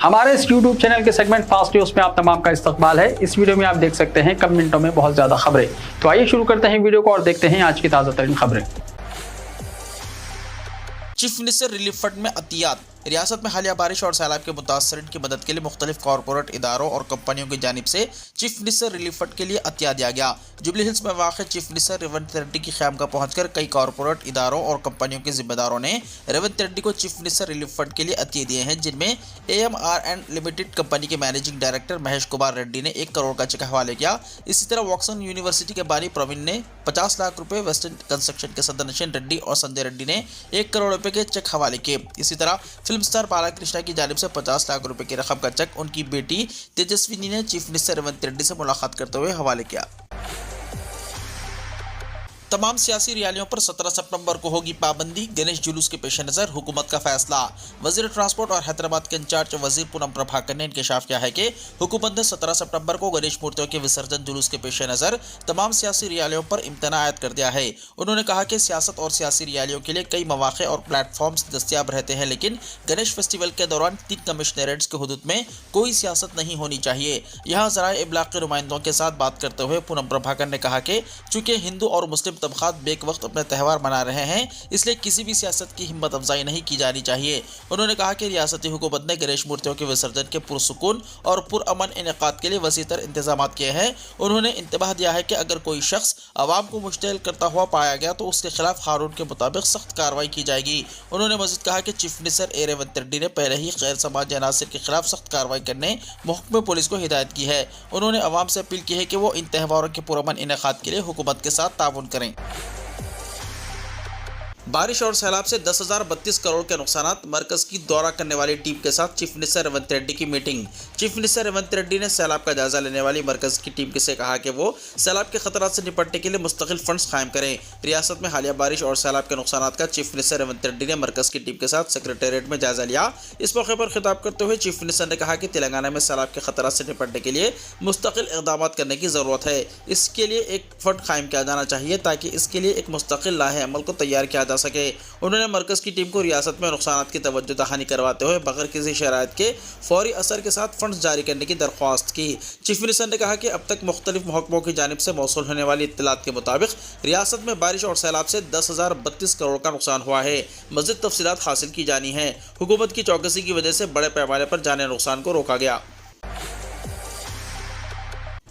हमारे इस YouTube channel के सेगमेंट फास्ट न्यूज में आप तमाम का इस्तकबाल है। इस वीडियो में आप देख सकते हैं कम मिनटों में बहुत ज्यादा खबरें। तो आइए शुरू करते हैं वीडियो को और देखते हैं आज की ताजा तरीन खबरें। चीफ मिनिस्टर रिलीफ फंड में अतियात। रियासत में हालिया बारिश और सैलाब के मुतासरीन की मदद के लिए मुख्तलिफ कॉरपोरेट इदारों और कंपनियों की जानिब से चीफ मिनिस्टर रिलीफ फंड के लिए अतिया दिया गया। जुबली हिल्स में वाक़ चीफ मिनिस्टर रेवंत रेड्डी की ख़यामगाह पहुंचकर कई कॉरपोरेट इदारों और कंपनियों के जिम्मेदारों ने रेवंत रेड्डी को चीफ मिनिस्टर रिलीफ फंड के लिए अतिये दिए हैं, जिनमें AMRN लिमिटेड कंपनी के मैनेजिंग डायरेक्टर महेश कुमार रेड्डी ने 1 करोड़ का चेक हवाले किया। इसी तरह वॉक्सन यूनिवर्सिटी के बानी प्रवीण ने 50 लाख रुपए, वेस्टर्न कंस्ट्रक्शन के सदर रेड्डी और संजय रेड्डी ने 1 करोड़ रुपए के चेक हवाले किए। इसी तरह फिल्म स्टार बालाकृष्णा की जानिब से 50 लाख रुपए की रकम का चेक उनकी बेटी तेजस्विनी ने चीफ मिनिस्टर रेवंत रेड्डी से मुलाकात करते हुए हवाले किया। तमाम सियासी रैलियों पर 17 सितंबर को होगी पाबंदी। गणेश जुलूस के पेश नज़र हुकूमत का फैसला। वजीर ट्रांसपोर्ट और हैदराबाद के इंचार्ज वजीर पूनम प्रभाकर ने इंकशाफ किया है कि हुकूमत ने 17 सितंबर को गणेश मूर्तियों के विसर्जन जुलूस के पेश नज़र तमाम सियासी रैलियों पर इम्तना आयद कर दिया है। उन्होंने कहा कि सियासत और सियासी रैलियों के लिए कई मौक़े और प्लेटफॉर्म्स दस्तियाब रहते हैं, लेकिन गणेश फेस्टिवल के दौरान 3 कमिश्नरेट्स के हुदूद में कोई सियासत नहीं होनी चाहिए। यहाँ ज़राए इब्लाग के नुमाइंदों के साथ बात करते हुए पूनम प्रभाकर ने कहा कि चूँकि हिंदू और मुस्लिम तबक़ात बेक वक्त अपने त्यौहार मना रहे हैं, इसलिए किसी भी सियासत की हिम्मत अफजाई नहीं की जानी चाहिए। उन्होंने कहा कि रियासती हुकूमत ने गणेश मूर्तियों के विसर्जन के पुरसुकून और पुरअमन इनेकाद के लिए वसीतर इंतजाम किए हैं। उन्होंने इंतबाह दिया है कि अगर कोई शख्स आवाम को मुश्तिल करता हुआ पाया गया तो उसके खिलाफ कानून के मुताबिक सख्त कार्रवाई की जाएगी। उन्होंने मज़ीद कहा कि चीफ मिनिस्टर रेवंत रेड्डी ने पहले ही गैर समाजी अनासिर के खिलाफ सख्त कार्रवाई करने महकमे पुलिस को हिदायत की है। उन्होंने अवाम से अपील की है कि वो इन त्यौहारों के पुरअमन इनेकाद के लिए हुकूमत के साथ ताउन करें। बारिश और सैलाब से 10,032 करोड़ के नुकसानात। मरकज की दौरा करने वाली टीम के साथ चीफ मिनिस्टर रेवंत रेड्डी की meeting. Chief minister Revanth Reddy ने सैलाब का जायजा लेने वाली मरकज की टीम से कहा कि वो सैलाब के खतरात से निपटने के लिए मुस्तकिल फंड्स कायम करें। रियासत में हालिया बारिश और सैलाब के नुकसानात का चीफ मिनिस्टर रेवंत रेड्डी ने मरकज की टीम के साथ सेक्रेटेरिएट में जायजा लिया। इस मौके पर खिताब करते हुए चीफ मिनिस्टर ने कहा कि तेलंगाना में सैलाब के खतरात से निपटने के लिए मुस्तकिल इक़दाम करने की ज़रूरत है। इसके लिए एक फंड कायम किया जाना चाहिए ताकि इसके लिए एक मुस्तकिल लाहे अमल को तैयार किया जा सके। उन्होंने मरकज की टीम को रियासत में नुकसानात की तवज्जो दहानी करवाते हुए बगैर किसी शराइत के फौरी असर के साथ फंड्स जारी करने की दरख्वास्त की। चीफ मिनिस्टर ने कहा कि अब तक मुख्तलिफ महकमों की जानिब से मौसूल होने वाली इत्तलात के मुताबिक रियासत में बारिश और सैलाब से 10,032 करोड़ का नुकसान हुआ है। मज़ीद तफसीलात हासिल की जानी है। हुकूमत की चौकसी की वजह से बड़े पैमाने पर जाने नुकसान को रोका गया।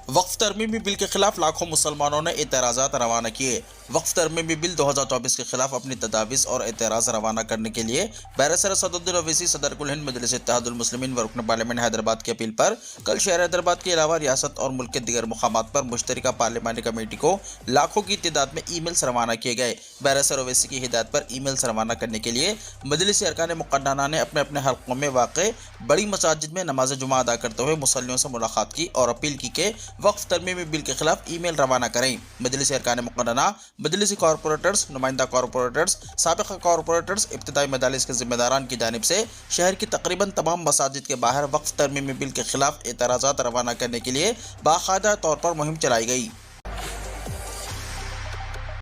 वक्फ तरमीमी बिल के खिलाफ लाखों मुसलमानों ने एतराज़ात रवाना किए। वक्फ तरमीमी बिल 2024 के खिलाफ अपनी तजावीज़ और एतराज़ रवाना करने के लिए बैरिस्टर असदुद्दीन ओवैसी सदर कुल हिंद मजलिस इत्तेहादुल मुस्लिमीन व रुकन पार्लियामेंट हैदराबाद की अपील पर कल शहर हैदराबाद के अलावा रियासत और मुल्क के दीगर मुकामात पर मुश्तरका पार्लियामानी कमेटी को लाखों की तादाद में ईमेल्स रवाना किए गए। बैरिस्टर ओवैसी की हिदायत पर ईमेल्स रवाना करने के लिए मजलिस अरकान मुक़द्दसा ने अपने अपने हल्कों में वाक़ बड़ी मसाजिद में नमाज जुमा अदा करते हुए मुसल्लियों से मुलाकात की और अपील की कि वक्फ तरमीमी बिल के खिलाफ ईमेल रवाना करें। मजलिस अरकान मुक़द्दसा, मजलिसी कॉरपोरेटर्स, नुमाइंदा कॉरपोरेटर्स, साबिक़ा कॉरपोरेटर्स, इब्तिदाई मदालिस के जिम्मेदारान की जानिब से शहर की तकरीबन तमाम मसाजिद के बाहर वक्फ तरमीमी बिल के खिलाफ एतराज़ात रवाना करने के लिए बाकायदा तौर पर मुहिम चलाई गई।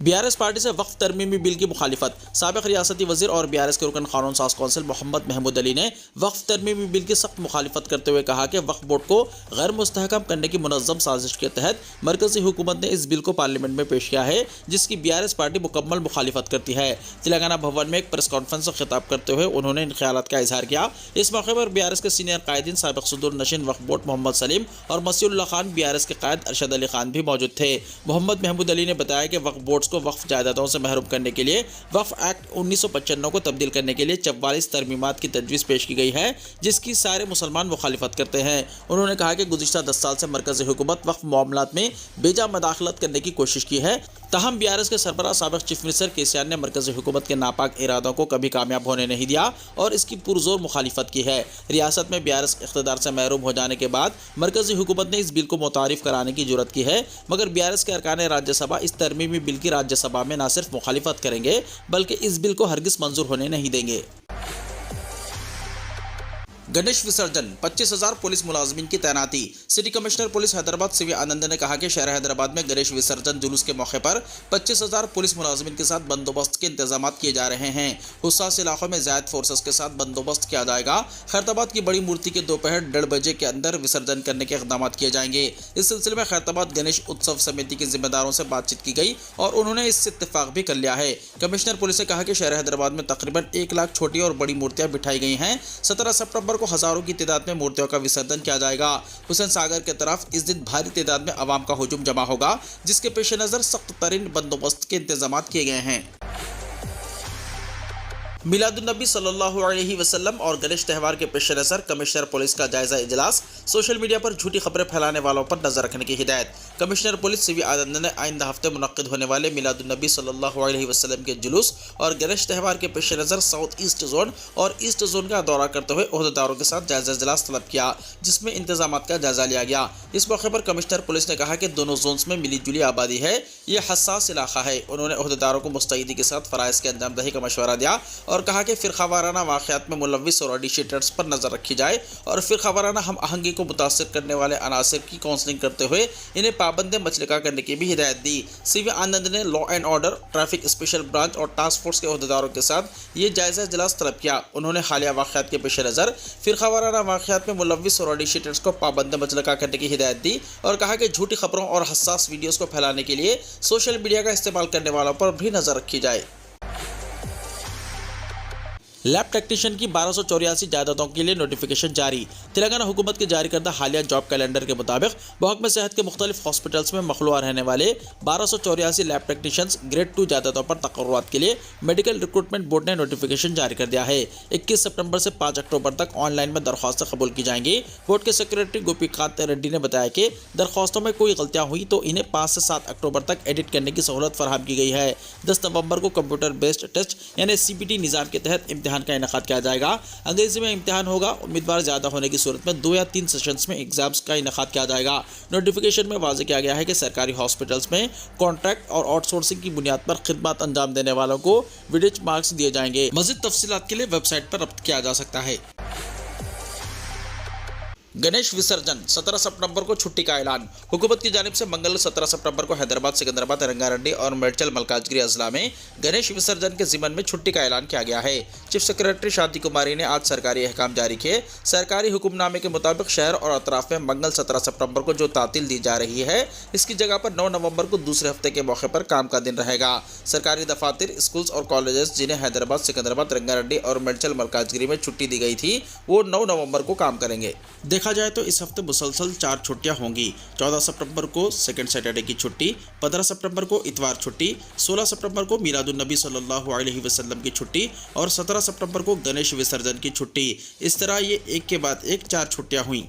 BRS पार्टी से वक्फ तरमीमी बिल की मुखालिफत। साबिक़ रियासती वज़ीर और BRS के रुकन क़ानून साज़ कौंसिल मोहम्मद महमूद अली ने वक्फ तरमीमी बिल की सख्त मुखालिफत करते हुए कहा कि वक्फ बोर्ड को गैर मुस्तहकम करने की मुनज़्ज़म साजिश के तहत मरकज़ी हुकूमत ने इस बिल को पार्लियामेंट में पेश किया है, जिसकी BRS पार्टी मुकम्मल मुखालिफत करती है। तेलंगाना भवन में एक प्रेस कॉन्फ्रेंस से खिताब करते हुए उन्होंने इन ख्यालात का इजहार किया। इस मौके पर BRS के सीनियर कायदीन साबिक़ सदर नशीन वक्फ बोर्ड मोहम्मद सलीम और मसीउल्लाह खान, BRS के कायद अरशद अली खान भी मौजूद थे। मोहम्मद महमूद अली ने बताया कि वक्फ बोर्ड्स को वक्फ जायदादों से महरूम करने के लिए वक्फ एक्ट 1995 को तब्दील करने के लिए 44 तरमीमात की तजवीज़ पेश की गई है, जिसकी सारे मुसलमान मुखालिफत करते हैं। उन्होंने कहा कि गुज़िश्ता 10 साल से मरकज़ी हुकूमत वक्फ मामलात में बेजा मदाखलत करने की कोशिश की है। ताहम BRS के सरबराह साबिक़ चीफ मिनिस्टर KCR ने मरकज़ी हुकूमत के नापाक इरादों को कभी कामयाब होने नहीं दिया और इसकी पुरजोर मुखालिफत की है। रियासत में BRS इख्तिदार से महरूम हो जाने के बाद मरकज़ी हुकूमत ने इस बिल को मुतारिफ कराने की जुर्रत की है, मगर BRS के अरकान राज्यसभा इस तरमीमी बिल की राज्यसभा में न सिर्फ मुखालिफत करेंगे बल्कि इस बिल को हरगिज़ मंजूर होने नहीं देंगे। गणेश विसर्जन 25,000 पुलिस मुलाजमीन की तैनाती। City commissioner police Hyderabad CV Anand ने कहा कि शहर हैदराबाद में गणेश विसर्जन जुलूस के मौके पर 25,000 पुलिस मुलाजमीन के साथ बंदोबस्त के इंतजाम किए जा रहे हैं। हुस्सास इलाकों में ज़ायद फोर्सेस के साथ बंदोबस्त किया जाएगा। खैरताबाद की बड़ी मूर्ति के दोपहर 1:30 बजे के अंदर विसर्जन करने के इक़दाम किए जाएंगे। इस सिलसिले में खैरताबाद गणेश उत्सव समिति के जिम्मेदारों से बातचीत की गई और उन्होंने इससे इत्तेफाक भी कर लिया है। कमिश्नर पुलिस ने कहा कि शहर हैदराबाद में तकरीबन 1 लाख छोटी और बड़ी मूर्तियां बिठाई गई हैं। 17 सितंबर को हजारों की तादाद में मूर्तियों का विसर्जन किया जाएगा। हुसैन सागर की तरफ इस दिन भारी तादाद में आवाम का हुजूम जमा होगा, जिसके पेश नज़र सख्त तरीन बंदोबस्त के इंतजाम किए गए हैं। मिलादुन्नबी सल्लल्लाहु अलैहि वसल्लम और गणेश त्यौहार के पेश नज़र कमिश्नर पुलिस का जायजा इजलास। सोशल मीडिया पर झूठी खबरें फैलाने वालों पर नजर रखने की हिदायत। कमिश्नर पुलिस सीवी आनंद ने आइंदा हफ्ते मुनक्किद होने वाले मिलादुन्नबी सल्लल्लाहु अलैहि वसल्लम के जुलूस और गणेश त्यौहार के पेश नज़र साउथ ईस्ट जोन और ईस्ट जोन का दौरा करते हुए ओहदेदारों के साथ जायजा इजलास तलब किया, जिसमें इंतजाम का जायजा लिया गया। इस मौके पर कमिश्नर पुलिस ने कहा कि दोनों जोन्स में मिली जुली आबादी है, ये हसास इलाका है। उन्होंने ओहदेदारों को मुस्तैदी के साथ फ़राइज़ के अंजाम दही का मशवरा दिया और कहा कि फ़िरका वाराना वाक़यात में मुलव्विस और ऑडिशेटर्स पर नज़र रखी जाए और फ़िरका वाराना हम आहंगी को मुतासर करने वाले अनासर की काउंसलिंग करते हुए इन्हें पाबंद मचलिका करने की भी हिदायत दी। सीवी आनंद ने law and order, traffic special branch और टास्क फोर्स के ओहदेदारों के साथ ये जायजा इजलास तलब किया। उन्होंने हालिया वाक़यात के पेश नज़र फ़िरका वाराना वाक़यात में मुलव्विस और ऑडिशेटर्स को पाबंद मचलिका करने की हिदायत दी और कहा कि झूठी खबरों और हसास वीडियोज़ को फैलाने के लिए सोशल मीडिया का इस्तेमाल करने वालों पर भी नज़र रखी जाए। लैब टेक्नीशियन की 1284 जायदादों के लिए नोटिफिकेशन जारी। तेलंगाना हुकूमत के जारी करदा हालिया जॉब कैलेंडर के मुताबिक महकमे सेहत के मुख्तलिफ हॉस्पिटल्स में मखलूआ रहने वाले 1284 लैब टेक्नीशियंस ग्रेड 2 जायदादों पर तकर्रुआत के लिए मेडिकल रिक्रूटमेंट बोर्ड ने नोटिफिकेशन जारी कर दिया है। 21 सितंबर से 5 अक्टूबर तक ऑनलाइन में दरख्वास्तें कबूल की जाएंगी। बोर्ड के सेक्रेटरी गोपीकांत रेड्डी ने बताया कि दरख्वास्तों में कोई गलतियाँ हुई तो इन्हें 5 से 7 अक्टूबर तक एडिट करने की सहूलत फराहम की गई है। 10 नवंबर को कंप्यूटर बेस्ड टेस्ट यानी CBT निज़ाम के तहत इम्तिहान का इनेकाद किया जाएगा। अंग्रेजी में इम्तिहान होगा। उम्मीदवार ज्यादा होने की सूरत में 2 या 3 सेशंस में एग्जाम्स का इनेकाद किया जाएगा। नोटिफिकेशन में वाज़ेह किया गया है कि सरकारी हॉस्पिटल्स में कॉन्ट्रैक्ट और आउटसोर्सिंग की बुनियाद पर खिदमत अंजाम देने वालों को विडेज मार्क्स दिए जाएंगे। मज़ीद तफसीलात के लिए वेबसाइट पर रब्त किया जा सकता है। गणेश विसर्जन 17 सितंबर को छुट्टी का ऐलान। हुकूमत की जानिब से मंगल 17 सितंबर को हैदराबाद, सिकंदराबाद, रंगारेड्डी और मेडचल मलकाजगिरी अजला में गणेश विसर्जन के ज़िमन में छुट्टी का ऐलान किया गया है। चीफ सेक्रेटरी शांति कुमारी ने आज सरकारी अहकाम जारी किए। सरकारी हुक्मनामे के मुताबिक शहर और अतराफ में मंगल 17 सितंबर को जो तातील दी जा रही है, इसकी जगह पर 9 नवंबर को दूसरे हफ्ते के मौके पर काम का दिन रहेगा। सरकारी दफातर, स्कूल्स और कॉलेजेस जिन्हें हैदराबाद, सिकंदराबाद, रंगारेड्डी और मेडचल मलकाजगिरी में छुट्टी दी गई थी, वो 9 नवंबर को काम करेंगे। देखा जाए तो इस हफ्ते मुसलसल 4 छुट्टियां होंगी। 14 सितंबर को सेकंड सैटरडे की छुट्टी, 15 सितंबर को इतवार छुट्टी, 16 सितंबर को मिलादुन्नबी सल्लल्लाहु अलैहि वसल्लम की छुट्टी और 17 सितंबर को गणेश विसर्जन की छुट्टी। इस तरह ये एक के बाद एक 4 छुट्टियां हुई।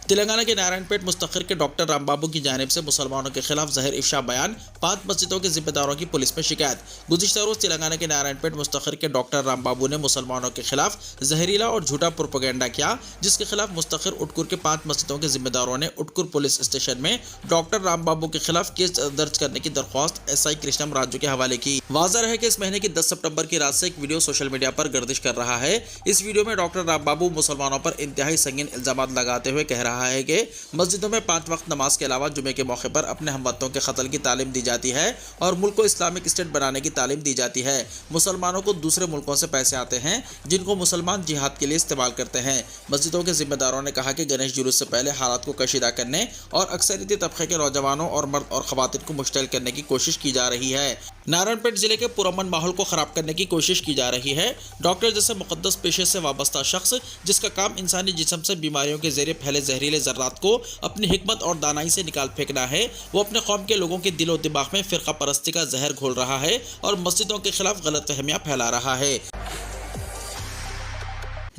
तेलंगाना के नारायणपेट मुस्तखर के डॉक्टर रामबाबू की जानिब से मुसलमानों के खिलाफ जहर इफ्शा बयान, 5 मस्जिदों के जिम्मेदारों की पुलिस में शिकायत। गुज़िश्ता रोज़ तेलंगाना के नारायणपेट मुस्तखर के डॉक्टर रामबाबू ने मुसलमानों के खिलाफ जहरीला और झूठा प्रोपेगेंडा किया, जिसके खिलाफ मुस्तखर उटकुर के 5 मस्जिदों के जिम्मेदारों ने उटकुर पुलिस स्टेशन में डॉक्टर रामबाबू के खिलाफ केस दर्ज करने की दरख्वास्त SI कृष्णम राजू के हवाले की। वाज़ह है कि इस महीने की 10 सितंबर की रात से एक वीडियो सोशल मीडिया पर गर्दिश कर रहा है। इस वीडियो में डॉक्टर रामबाबू मुसलमानों पर इंतहाई संगीन इल्जाम लगाते हुए कह रहा है कि मस्जिदों में 5 वक्त नमाज के अलावा जुमे के मौके पर अपने हमवतनों के कत्ल की तालीम दी जाती है और मुल्क को इस्लामिक स्टेट बनाने की तालीम दी जाती है। मुसलमानों को दूसरे मुल्कों से पैसे आते हैं जिनको मुसलमान जिहाद के लिए इस्तेमाल करते हैं। मस्जिदों के जिम्मेदारों ने कहा कि गणेश जुलूस से पहले हालात को कशीदा करने और अक्सरियती तबके के नौजवानों और मर्द और खवातीन को मुश्तल करने की कोशिश की जा रही है। नारायणपेट जिले के पुरअमन माहौल को खराब करने की कोशिश की जा रही है। डॉक्टर जैसे मुकद्दस पेशे से वाबस्ता शख्स जिसका काम इंसानी जिस्म से बीमारियों के जरिए फैले जहरीले जर्रात को अपनी हिकमत और दानाई से निकाल फेंकना है, वो अपने कौम के लोगों के दिलो दिमाग में फिरका परस्ती का जहर घोल रहा है और मस्जिदों के खिलाफ गलतफहमियां फैला रहा है।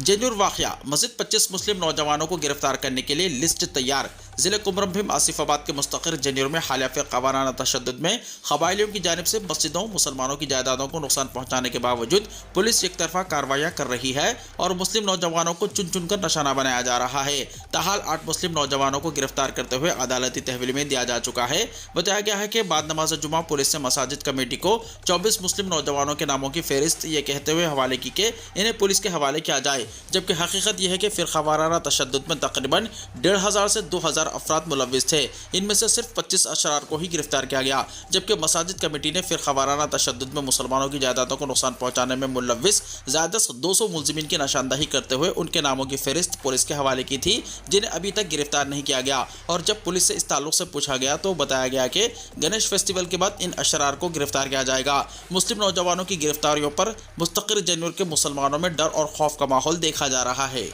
जेन्यूर वाक़या, मस्जिद 25 मुस्लिम नौजवानों को गिरफ्तार करने के लिए लिस्ट तैयार। जिले कुमरम भीम आसिफाबाद के मुस्तकिर जनीर में हालिया फिरकावाराना तशद्दुद में कबायलियों की जानिब से मस्जिदों मुसलमानों की जायदादों को नुकसान पहुंचाने के बावजूद पुलिस एक तरफा कार्रवाइयां कर रही है और मुस्लिम नौजवानों को चुन चुनकर निशाना बनाया जा रहा है। ताहाल 8 मुस्लिम नौजवानों को गिरफ्तार करते हुए अदालती तहवील में दिया जा चुका है। बताया गया है कि बाद नमाज जुमा पुलिस ने मसाजिद कमेटी को 24 मुस्लिम नौजवानों के नामों की फहरिस्त ये कहते हुए हवाले की कि इन्हें पुलिस के हवाले किया जाए, जबकि हकीकत यह है कि फिरकावाराना तशद्दुद में तकरीबन 1500 से 2000 अफराद मुलव्विस थे। इनमें से सिर्फ 25 अशरार को ही गिरफ्तार किया गया, जबकि मसाजिद कमेटी ने फिरकावाराना तशद्दुद में मुसलमानों की जायदादों को नुकसान पहुंचाने में मुलव्विस ज़्यादा 200 मुलजिमीन की निशानदही करते हुए उनके नामों की फहरिस्त पुलिस के हवाले की थी, जिन्हें अभी तक गिरफ्तार नहीं किया गया। और जब पुलिस से इस ताल्लुक से पूछा गया तो बताया गया कि गणेश फेस्टिवल के बाद इन अशरार को गिरफ्तार किया जाएगा। मुस्लिम नौजवानों की गिरफ्तारियों पर मुस्तकिर जनूर के मुसलमानों में डर और खौफ का माहौल देखा जा रहा है।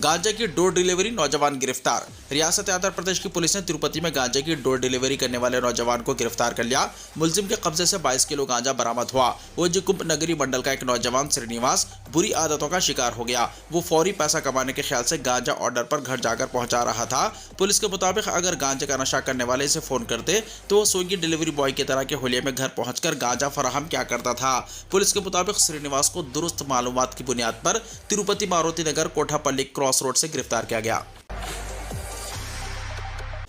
गांजा की डोर डिलीवरी नौजवान गिरफ्तार। रियासत आंध्र प्रदेश की पुलिस ने तिरुपति में गांजा की डोर डिलीवरी करने वाले नौजवान को गिरफ्तार कर लिया। मुलजिम के कब्जे से 22 किलो गांजा बरामद हुआ। वोजिकुंभ नगरी मंडल का एक नौजवान श्रीनिवास बुरी आदतों का शिकार हो गया। वो फौरी पैसा कमाने के ख्याल से गांजा ऑर्डर पर घर जाकर पहुंचा रहा था। पुलिस के मुताबिक अगर गांजे का नशा करने वाले इसे फोन करते तो वो स्विगी डिलीवरी बॉय की तरह के हुलिये में घर पहुंचकर गांजा फराहम क्या करता था। पुलिस के मुताबिक श्रीनिवास को दुरुस्त मालूमात की बुनियाद पर तिरुपति मारुति नगर कोठापल्ली क्रॉस रोड से गिरफ्तार किया गया।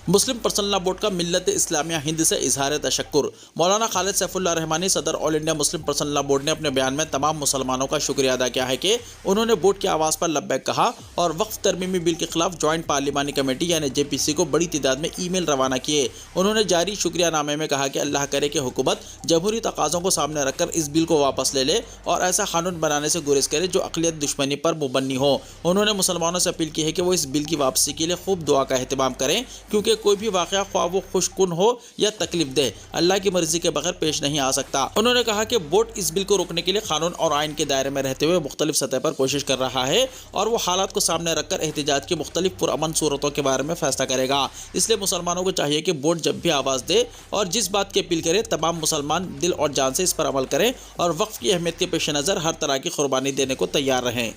मुस्लिम पर्सनल लॉ बोर्ड का मिल्लत इस्लामिया हिंद से इजहार तशक्कुर। मौलाना खालिद सैफुल्लाह रहमानी सदर all India Muslim personal law board ने अपने बयान में तमाम मुसलमानों का शुक्रिया अदा किया है कि उन्होंने बोर्ड की आवाज़ पर लब्बैक कहा और वक्फ तरमीमी बिल के खिलाफ ज्वाइंट पार्लिमानी कमेटी यानी JPC को बड़ी तादाद में ईमेल रवाना किए। उन्होंने जारी शुक्रियानामे में कहा कि अल्लाह करे कि हुकूमत जमहूरी तकाज़ों को सामने रखकर इस बिल को वापस ले ले और ऐसा कानून बनाने से गुरेज करे जो अक़लियत दुश्मनी पर मुबन्नी हो। उन्होंने मुसलमानों से अपील की है कि वो इस बिल की वापसी के लिए खूब दुआ का एहतमाम करें, क्योंकि कोई भी वाक़या ख्वाह वो खुशकुन हो या तकलीफ दे अल्लाह की मर्जी के बगैर पेश नहीं आ सकता। उन्होंने कहा कि बोर्ड इस बिल को रोकने के लिए कानून और आइन के दायरे में रहते हुए मुख्तलिफ सतह पर कोशिश कर रहा है और वो हालात को सामने रखकर एहतिजाज की मुख्तलिफ पुरअमन सूरतों के बारे में फैसला करेगा। इसलिए मुसलमानों को चाहिए कि बोर्ड जब भी आवाज़ दे और जिस बात की अपील करे तमाम मुसलमान दिल और जान से इस पर अमल करें और वक्फ की अहमियत के पेश नज़र हर तरह की कुर्बानी देने को तैयार रहें।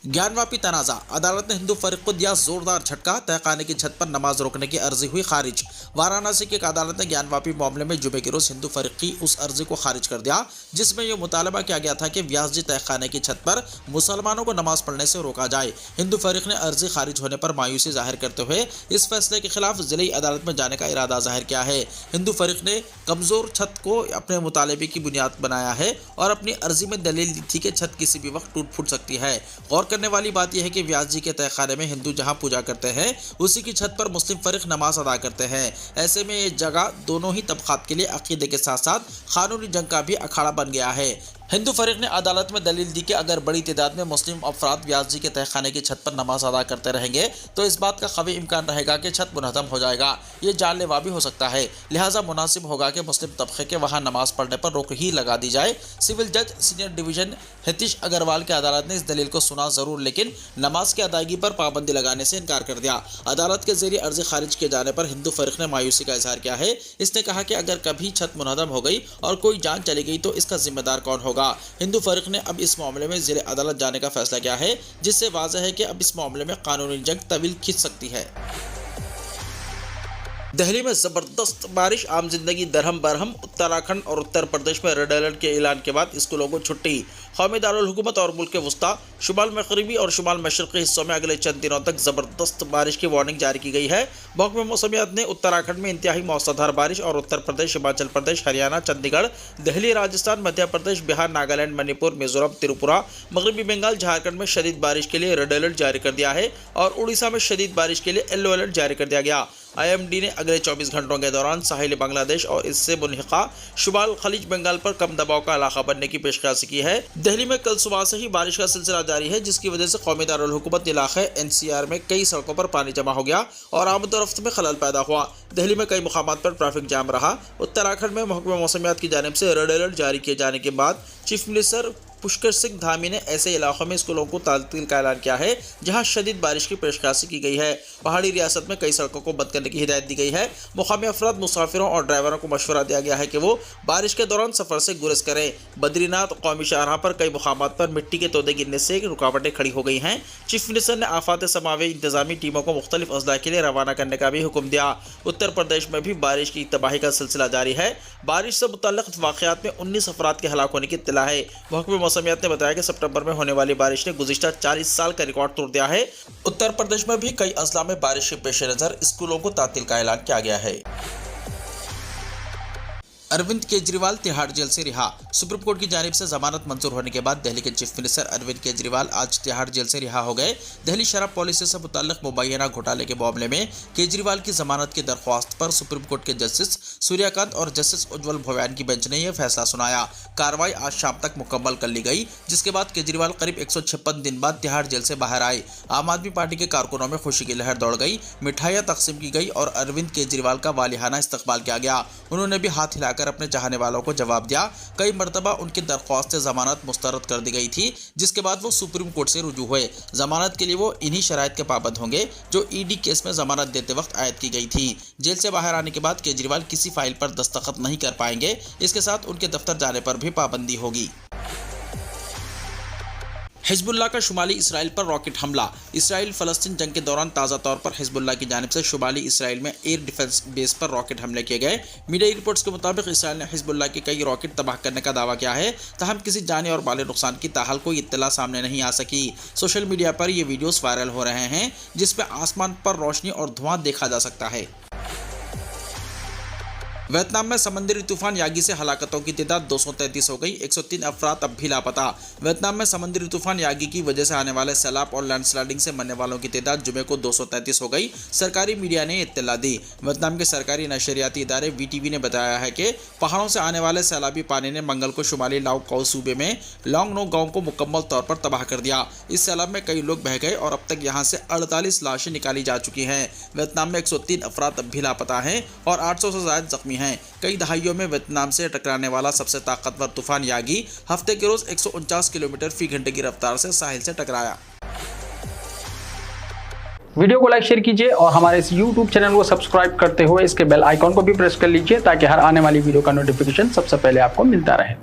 ज्ञानवापी तनाज़ा। अदालत ने हिंदू फरीक को दिया जोरदार झटका। तहखाने की छत पर नमाज रोकने की अर्जी हुई खारिज। वाराणसी की एक अदालत ने ज्ञानवापी मामले में जुमे के रोज हिंदू फरीक की उस अर्जी को खारिज कर दिया जिसमें यह मुतालबा किया गया था कि व्यास जी तहखाने की छत पर मुसलमानों को नमाज पढ़ने से रोका जाए। हिंदू फरीक ने अर्जी खारिज होने पर मायूसी जाहिर करते हुए इस फैसले के खिलाफ जिले अदालत में जाने का इरादा जाहिर किया है। हिंदू फरीक ने कमजोर छत को अपने मुतालबे की बुनियाद बनाया है और अपनी अर्जी में दलील दी थी कि छत किसी भी वक्त टूट फूट सकती है। गौर करने वाली बात यह है कि व्यास जी के तहखाने में हिंदू जहां पूजा करते हैं उसी की छत पर मुस्लिम फरीक नमाज अदा करते हैं। ऐसे में ये जगह दोनों ही तबकात के लिए अकीदे के साथ साथ कानूनी जंग का भी अखाड़ा बन गया है। हिंदू फरीक ने अदालत में दलील दी कि अगर बड़ी तादाद में मुस्लिम अफराद व्यास जी के तहखाने की छत पर नमाज अदा करते रहेंगे तो इस बात का कवी इम्कान रहेगा कि छत मुनहदम हो जाएगा। ये जानलेवा भी हो सकता है। लिहाजा मुनासिब होगा कि मुस्लिम तबके के वहाँ नमाज पढ़ने पर रोक ही लगा दी जाए। सिविल जज सीनियर डिवीजन हितिश अग्रवाल की अदालत ने इस दलील को सुना जरूर, लेकिन नमाज की अदायगी पर पाबंदी लगाने से इनकार कर दिया। अदालत के जरिए अर्जी खारिज किए जाने पर हिंदू फरीक ने मायूसी का इजहार किया है। इसने कहा कि अगर कभी छत मुनहदम हो गई और कोई जान चली गई तो इसका जिम्मेदार कौन होगा। हिंदू फरीक ने अब इस मामले में जिले अदालत जाने का फैसला किया है, जिससे वाज़ेह है कि अब इस मामले में कानूनी जंग तवील खींच सकती है। दिल्ली में ज़बरदस्त बारिश, आम जिंदगी दरहम बरहम। उत्तराखंड और उत्तर प्रदेश में रेड अलर्ट के ऐलान के बाद स्कूलों को छुट्टी। कौमी दारुल हुकूमत और मुल्क के वस्ता, शुमाल मगरबी और शुमाल मशरक़ी हिस्सों में अगले चंद दिनों तक ज़बरदस्त बारिश की वार्निंग जारी की गई है। महकमे मौसमियात ने उत्तराखंड में इंतहाई मौसलाधार बारिश और उत्तर प्रदेश, हिमाचल प्रदेश, हरियाणा, चंडीगढ़, दिल्ली, राजस्थान, मध्य प्रदेश, बिहार, नागालैंड, मणिपुर, मिजोरम, त्रिपुरा, मगरबी बंगाल, झारखंड में शदीद बारिश के लिए रेड अलर्ट जारी कर दिया है और उड़ीसा में शदीद बारिश के लिए येलो अलर्ट जारी कर दिया गया। IMD ने अगले 24 घंटों के दौरान साहिल बांग्लादेश और इससे मुनहिका शुमाल खलीज बंगाल पर कम दबाव का इलाका बनने की पेशकश की है। दिल्ली में कल सुबह से ही बारिश का सिलसिला जारी है, जिसकी वजह से कौमी दारुल हुकूमत इलाके NCR में कई सड़कों पर पानी जमा हो गया और आमदोरफ्त में खलल पैदा हुआ। दिल्ली में कई मुकामात पर ट्रैफिक जाम रहा। उत्तराखंड में महकमे मौसमियात की जानिब से रेड अलर्ट जारी किए जाने के बाद चीफ मिनिस्टर पुष्कर सिंह धामी ने ऐसे इलाकों में स्कूलों को तातील का ऐलान किया है जहां शदीद बारिश की पेशकशी की गई है। पहाड़ी रियासत में कई सड़कों को बंद करने की हिदायत दी गई है। मुकामी अफराद, मुसाफिरों और ड्राइवरों को मशवरा दिया गया है कि वो बारिश के दौरान सफर से गुरेज करें। बद्रीनाथ कौमी शाहराह पर कई मुकामात पर मिट्टी के तोदे गिरने से रुकावटें खड़ी हो गई हैं। चीफ मिनिस्टर ने आफात समावे इंतजामी टीमों को मुख्तलिफ अजला के लिए रवाना करने का भी हुक्म दिया। उत्तर प्रदेश में भी बारिश की तबाही का सिलसिला जारी है। बारिश से मुतल्लिक़ वाक़यात में 19 अफराद के हलाक होने की इत्तला है। महकमे मौसमियात ने बताया कि सितंबर में होने वाली बारिश ने गुज़िश्ता 40 साल का रिकॉर्ड तोड़ दिया है। उत्तर प्रदेश में भी कई अजला में बारिश के पेश नज़र स्कूलों को तातील का ऐलान किया गया है। अरविंद केजरीवाल तिहाड़ जेल से रिहा। सुप्रीम कोर्ट की जानिब से जमानत मंजूर होने के बाद दिल्ली के चीफ मिनिस्टर अरविंद केजरीवाल आज तिहाड़ जेल से रिहा हो गए। दिल्ली शराब पॉलिसी से मुताल्लिक मुबैना घोटाले के मामले में केजरीवाल की जमानत की दरख्वास्त पर सुप्रीम कोर्ट के जस्टिस सूर्यकांत और जस्टिस उज्ज्वल भोयान की बेंच ने यह फैसला सुनाया। कार्रवाई आज शाम तक मुकम्मल कर ली गई, जिसके बाद केजरीवाल करीब 156 दिन बाद तिहाड़ जेल से बाहर आए। आम आदमी पार्टी के कारकुनों में खुशी की लहर दौड़ गई, मिठाइयाँ तकसीम की गई और अरविंद केजरीवाल का वालिहाना इस्तकबाल किया गया। उन्होंने भी हाथ हिलाकर अपने चाहने वालों को जवाब दिया। कई मरतबा उनकी दरख्वास्त से जमानत मुस्तरद कर दी गई थी, जिसके बाद वो सुप्रीम कोर्ट से रुजू हुए। जमानत के लिए वो इन्हीं शराइत के पाबंद होंगे जो ईडी केस में जमानत देते वक्त आयद की गई थी। जेल से बाहर आने के बाद केजरीवाल किसी फाइल पर दस्तखत नहीं कर पाएंगे। इसके साथ उनके दफ्तर जाने पर भी पाबंदी होगी। हिजबुल्लाह का शुमाली इसराइल पर रॉकेट हमला। इसराइल फ़लस्तीन जंग के दौरान ताज़ा तौर पर हिजबुल्लाह की जानिब से शुमाली इसराइल में एयर डिफेंस बेस पर रॉकेट हमले किए गए। मीडिया रिपोर्ट्स के मुताबिक इसराइल ने हिजबुल्लाह के कई रॉकेट तबाह करने का दावा किया है, ताहम किसी जानी और माली नुकसान की ताहाल कोई इत्तला सामने नहीं आ सकी। सोशल मीडिया पर ये वीडियोस वायरल हो रहे हैं, जिसमें आसमान पर रोशनी और धुआं देखा जा सकता है। वियतनाम में समुद्री तूफान यागी से हलाकतों की तादाद 233 हो गई। 103 अफराद अब भी लापता। वियतनाम में समुद्री तूफान यागी की वजह से आने वाले सैलाब और लैंडस्लाइडिंग से मरने वालों की तादाद जुमे को 233 हो गई। सरकारी मीडिया ने इत्तला दी। वियतनाम के सरकारी नशरियाती इदारे VTV ने बताया है कि पहाड़ों से आने वाले सैलाबी पानी ने मंगल को शुमाली लाओ काओ सूबे में लोंग नो गाँव को मुकम्मल तौर पर तबाह कर दिया। इस सैलाब में कई लोग बह गए और अब तक यहाँ से 48 लाशें निकाली जा चुकी हैं। वियतनाम में 103 अफराद अब भी लापता हैं और 800 से ज़्यादा जख्मी हैं। कई दहाइयों में वियतनाम से टकराने वाला सबसे ताकतवर तूफान यागी हफ्ते के रोज 149 किलोमीटर फी घंटे की रफ्तार से साहिल से टकराया। वीडियो को लाइक शेयर कीजिए और हमारे इस YouTube चैनल को सब्सक्राइब करते हुए इसके बेल आइकॉन को भी प्रेस कर लीजिए ताकि हर आने वाली वीडियो का नोटिफिकेशन सबसे पहले आपको मिलता रहे।